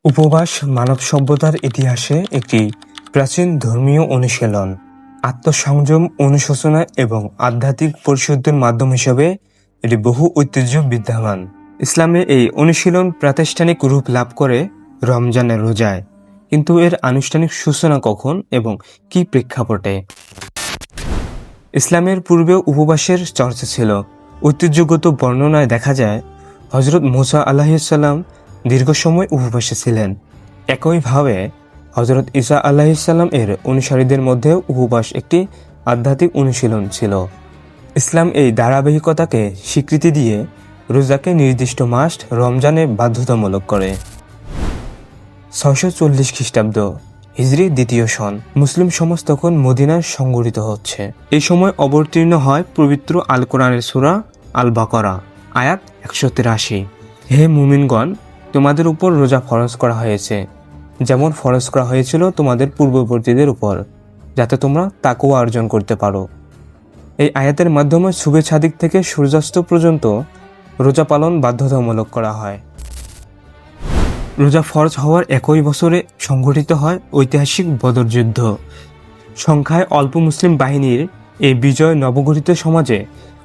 উপবাস মানব সভ্যতার ইতিহাসে একটি প্রাচীন ধর্মীয় অনুশীলন, আত্মসংযম, অনুশোচনা এবং আধ্যাত্মিক পরিশুদ্ধির মাধ্যম হিসেবে এটি বহু ঐতিহ্য বিদ্যমান। ইসলামে এই অনুশীলন প্রাতিষ্ঠানিক রূপ লাভ করে রমজানের রোজায়, কিন্তু এর আনুষ্ঠানিক সূচনা কখন এবং কি প্রেক্ষাপটে? ইসলামের পূর্বেও উপবাসের চর্চা ছিল। ঐতিহ্যগত বর্ণনায় দেখা যায় হজরত মুসা আলাইহিসসালাম দীর্ঘ সময় উপবাসে ছিলেন। একইভাবে হজরত ঈসা আলাইহিসসালাম এর অনুসারীদের মধ্যেও উপবাস একটি আধ্যাত্মিক অনুশীলন ছিল। ইসলাম এই ধারাবাহিকতাকে স্বীকৃতি দিয়ে রোজাকে নির্দিষ্ট মাস রমজানে বাধ্যতামূলক করে। 640 খ্রিস্টাব্দ হিজরি দ্বিতীয় সন, মুসলিম সমাজ তখন মদিনায় সংগঠিত হচ্ছে। এই সময় অবতীর্ণ হয় পবিত্র আল কোরআনের সূরা আল বাকারা, আয়াত 183। হে মুমিনগণ, তোমাদের উপর রোজা ফরজ করা হয়েছে, যেমন ফরজ করা হয়েছিল তোমাদের পূর্ববর্তীদের উপর, যাতে তোমরা তাকওয়া অর্জন করতে পারো। এই আয়াতের মাধ্যমে শুভেচ্ছা দিক থেকে সূর্যাস্ত পর্যন্ত রোজা পালন বাধ্যতামূলক করা হয়। রোজা ফরজ হওয়ার একই বছরে সংঘটিত হয় ঐতিহাসিক বদর যুদ্ধ। সংখ্যায় অল্প মুসলিম বাহিনীর এই বিজয় নবগঠিত সমাজে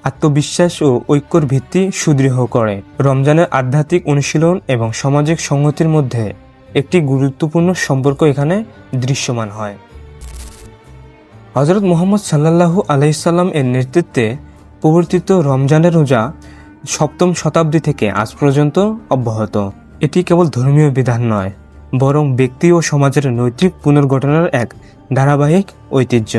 আত্মবিশ্বাস ও ঐক্যর ভিত্তি সুদৃঢ় করে। রমজানের আধ্যাত্মিক অনুশীলন এবং সামাজিক সংহতির মধ্যে একটি গুরুত্বপূর্ণ সম্পর্ক এখানে দৃশ্যমান হয়। হজরত মুহাম্মদ সাল্লাল্লাহু আলাইহিসসাল্লাম এর নেতৃত্বে প্রবর্তিত রমজানের রোজা 7ম শতাব্দী থেকে আজ পর্যন্ত অব্যাহত। এটি কেবল ধর্মীয় বিধান নয়, বরং ব্যক্তি ও সমাজের নৈতিক পুনর্গঠনের এক ধারাবাহিক ঐতিহ্য।